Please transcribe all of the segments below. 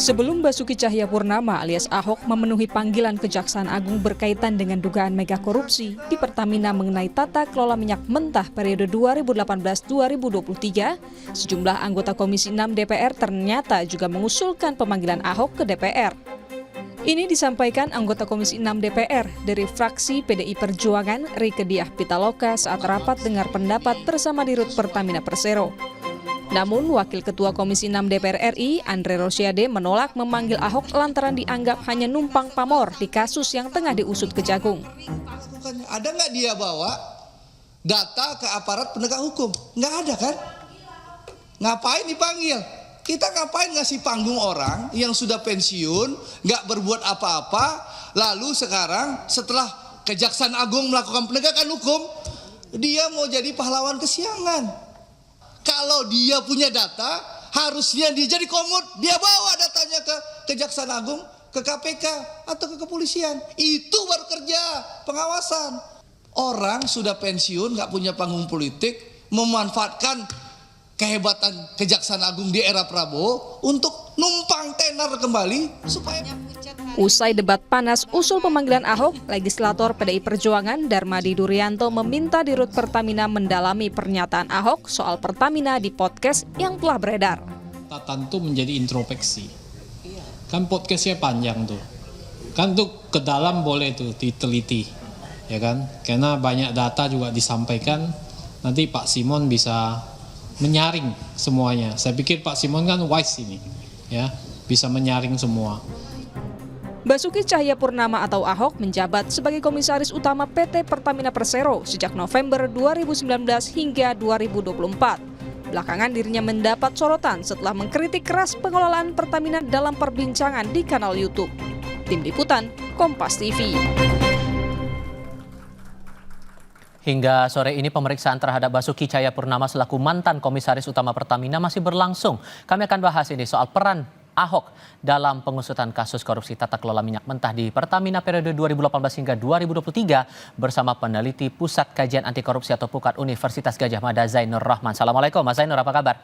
Sebelum Basuki Cahayapurnama alias Ahok memenuhi panggilan Kejaksaan Agung berkaitan dengan dugaan mega korupsi di Pertamina mengenai tata kelola minyak mentah periode 2018-2023, sejumlah anggota Komisi 6 DPR ternyata juga mengusulkan pemanggilan Ahok ke DPR. Ini disampaikan anggota Komisi 6 DPR dari fraksi PDI Perjuangan Rieke Diah Pitaloka saat rapat dengar pendapat bersama Dirut Pertamina Persero. Namun, Wakil Ketua Komisi 6 DPR RI, Andre Rosiade, menolak memanggil Ahok lantaran dianggap hanya numpang pamor di kasus yang tengah diusut Kejagung. Ada nggak dia bawa data ke aparat penegak hukum? Nggak ada kan? Ngapain dipanggil? Kita ngapain ngasih panggung orang yang sudah pensiun, nggak berbuat apa-apa, lalu sekarang setelah Kejaksaan Agung melakukan penegakan hukum, dia mau jadi pahlawan kesiangan. Kalau dia punya data, harusnya dia jadi komut, dia bawa datanya ke Kejaksaan Agung, ke KPK, atau ke kepolisian. Itu baru kerja pengawasan. Orang sudah pensiun, nggak punya panggung politik, memanfaatkan kehebatan Kejaksaan Agung di era Prabowo untuk numpang tenar kembali supaya... Usai debat panas usul pemanggilan Ahok, legislator PDI Perjuangan Darmadi Durianto meminta Dirut Pertamina mendalami pernyataan Ahok soal Pertamina di podcast yang telah beredar. Catatan itu menjadi introspeksi. Kan podcastnya panjang tuh. Kan tuh ke dalam boleh tuh diteliti. Ya kan? Karena banyak data juga disampaikan. Nanti Pak Simon bisa menyaring semuanya. Saya pikir Pak Simon kan wise ini. Ya, bisa menyaring semua. Basuki Cahayapurnama atau Ahok menjabat sebagai Komisaris Utama PT Pertamina Persero sejak November 2019 hingga 2024. Belakangan dirinya mendapat sorotan setelah mengkritik keras pengelolaan Pertamina dalam perbincangan di kanal YouTube. Tim Liputan, Kompas TV. Hingga sore ini pemeriksaan terhadap Basuki Cahayapurnama selaku mantan Komisaris Utama Pertamina masih berlangsung. Kami akan bahas ini soal peran Ahok dalam pengusutan kasus korupsi tata kelola minyak mentah di Pertamina periode 2018 hingga 2023 bersama peneliti Pusat Kajian Anti Korupsi atau PUKAD Universitas Gadjah Mada Zainur Rahman. Assalamualaikum Mas Zainur, apa kabar?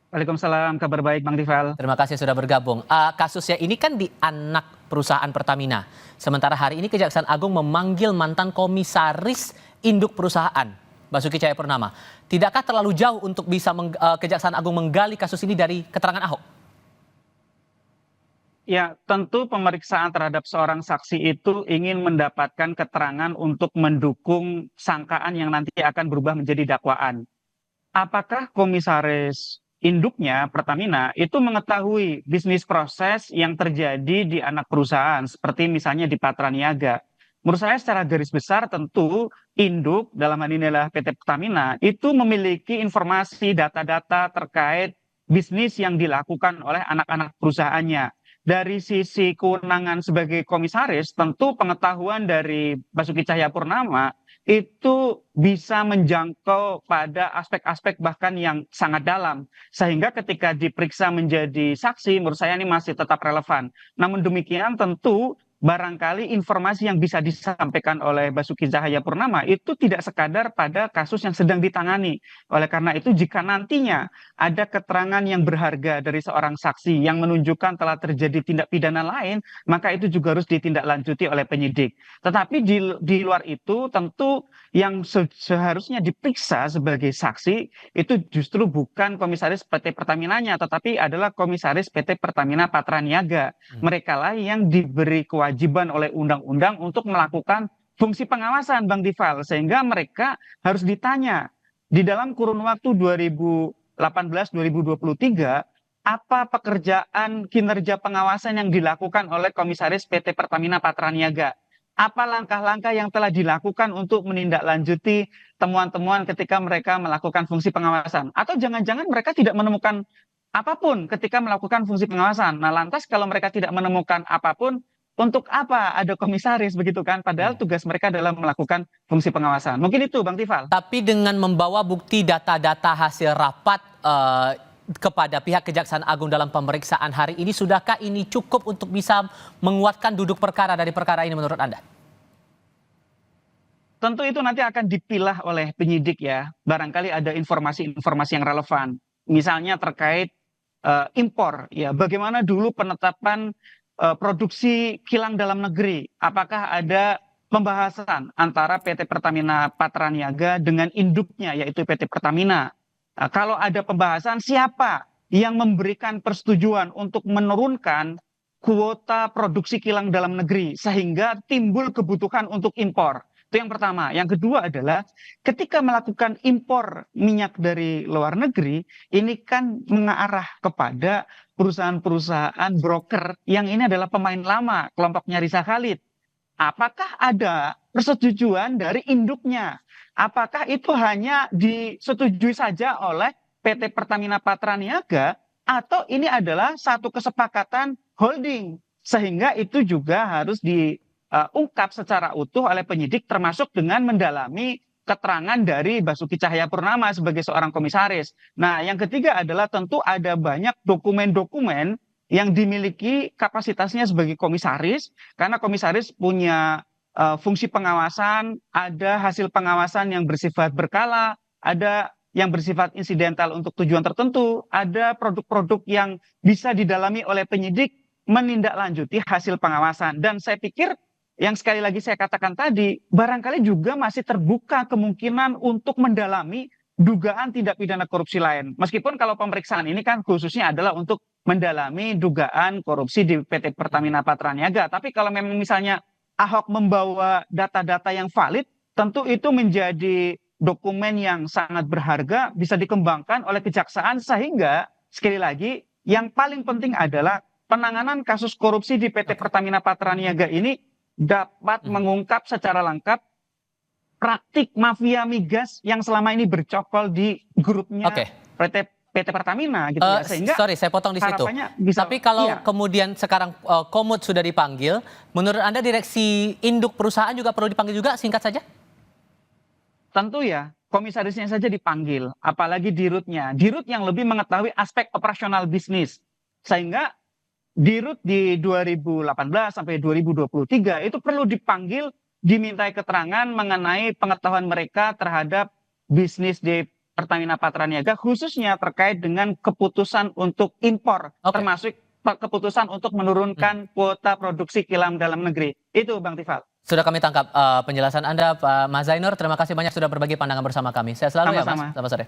Waalaikumsalam, kabar baik Bang Tifal. Terima kasih sudah bergabung. Kasusnya ini kan di anak perusahaan Pertamina. Sementara hari ini Kejaksaan Agung memanggil mantan komisaris induk perusahaan, Basuki Cahayapurnama. Tidakkah terlalu jauh untuk bisa Kejaksaan Agung menggali kasus ini dari keterangan Ahok? Ya, tentu pemeriksaan terhadap seorang saksi itu ingin mendapatkan keterangan untuk mendukung sangkaan yang nanti akan berubah menjadi dakwaan. Apakah komisaris induknya Pertamina itu mengetahui bisnis proses yang terjadi di anak perusahaan seperti misalnya di Patra Niaga? Menurut saya secara garis besar tentu induk dalam hal ini adalah PT Pertamina itu memiliki informasi data-data terkait bisnis yang dilakukan oleh anak-anak perusahaannya. Dari sisi kewenangan sebagai komisaris, tentu pengetahuan dari Basuki Cahayapurnama itu bisa menjangkau pada aspek-aspek bahkan yang sangat dalam. Sehingga ketika diperiksa menjadi saksi, menurut saya ini masih tetap relevan. Namun demikian tentu barangkali informasi yang bisa disampaikan oleh Basuki Cahayapurnama itu tidak sekadar pada kasus yang sedang ditangani. Oleh karena itu jika nantinya ada keterangan yang berharga dari seorang saksi yang menunjukkan telah terjadi tindak pidana lain, maka itu juga harus ditindaklanjuti oleh penyidik. Tetapi di luar itu tentu yang seharusnya diperiksa sebagai saksi itu justru bukan komisaris PT Pertaminanya, tetapi adalah komisaris PT Pertamina Patra Niaga. Mereka lah yang diberi kewajiban oleh undang-undang untuk melakukan fungsi pengawasan Bang Tifal, sehingga mereka harus ditanya di dalam kurun waktu 2018-2023 apa pekerjaan kinerja pengawasan yang dilakukan oleh komisaris PT Pertamina Patra Niaga. Apa langkah-langkah yang telah dilakukan untuk menindaklanjuti temuan-temuan ketika mereka melakukan fungsi pengawasan. Atau jangan-jangan mereka tidak menemukan apapun ketika melakukan fungsi pengawasan. Nah lantas kalau mereka tidak menemukan apapun, untuk apa ada komisaris begitu kan? Padahal tugas mereka adalah melakukan fungsi pengawasan. Mungkin itu Bang Tifal. Tapi dengan membawa bukti data-data hasil rapat kepada pihak Kejaksaan Agung dalam pemeriksaan hari ini, sudahkah ini cukup untuk bisa menguatkan duduk perkara dari perkara ini menurut Anda? Tentu itu nanti akan dipilah oleh penyidik ya. Barangkali ada informasi-informasi yang relevan. Misalnya terkait impor, ya bagaimana dulu penetapan produksi kilang dalam negeri, apakah ada pembahasan antara PT Pertamina Patraniaga dengan induknya yaitu PT Pertamina. Kalau ada pembahasan, siapa yang memberikan persetujuan untuk menurunkan kuota produksi kilang dalam negeri sehingga timbul kebutuhan untuk impor. Itu yang pertama. Yang kedua adalah ketika melakukan impor minyak dari luar negeri, ini kan mengarah kepada perusahaan-perusahaan broker yang ini adalah pemain lama, kelompoknya Risa Khalid. Apakah ada persetujuan dari induknya? Apakah itu hanya disetujui saja oleh PT Pertamina Patraniaga atau ini adalah satu kesepakatan holding sehingga itu juga harus diungkap secara utuh oleh penyidik termasuk dengan mendalami keterangan dari Basuki Cahayapurnama sebagai seorang komisaris. Nah, yang ketiga adalah tentu ada banyak dokumen-dokumen yang dimiliki kapasitasnya sebagai komisaris karena komisaris punya fungsi pengawasan, ada hasil pengawasan yang bersifat berkala, ada yang bersifat insidental untuk tujuan tertentu, ada produk-produk yang bisa didalami oleh penyidik menindaklanjuti hasil pengawasan. Dan saya pikir yang sekali lagi saya katakan tadi, barangkali juga masih terbuka kemungkinan untuk mendalami dugaan tindak pidana korupsi lain. Meskipun kalau pemeriksaan ini kan khususnya adalah untuk mendalami dugaan korupsi di PT Pertamina Patraniaga. Tapi kalau memang misalnya Ahok membawa data-data yang valid, tentu itu menjadi dokumen yang sangat berharga, bisa dikembangkan oleh kejaksaan sehingga sekali lagi yang paling penting adalah penanganan kasus korupsi di PT Pertamina Patraniaga ini dapat mengungkap secara lengkap praktik mafia migas yang selama ini bercokol di grupnya PT Pertamina gitu ya. Sehingga sorry, saya potong di situ. Tapi kalau kemudian sekarang Komut sudah dipanggil, menurut Anda direksi induk perusahaan juga perlu dipanggil juga, singkat saja? Tentu ya, komisarisnya saja dipanggil, apalagi dirutnya. Dirut yang lebih mengetahui aspek operasional bisnis. Sehingga dirut di 2018 sampai 2023 itu perlu dipanggil, dimintai keterangan mengenai pengetahuan mereka terhadap bisnis di Pertamina Patraniaga, khususnya terkait dengan keputusan untuk impor, termasuk keputusan untuk menurunkan kuota produksi kilang dalam negeri. Itu Bang Tifal. Sudah kami tangkap penjelasan Anda, Pak Mas Zainur. Terima kasih banyak sudah berbagi pandangan bersama kami. Saya selalu ya, Mas. Selamat sore.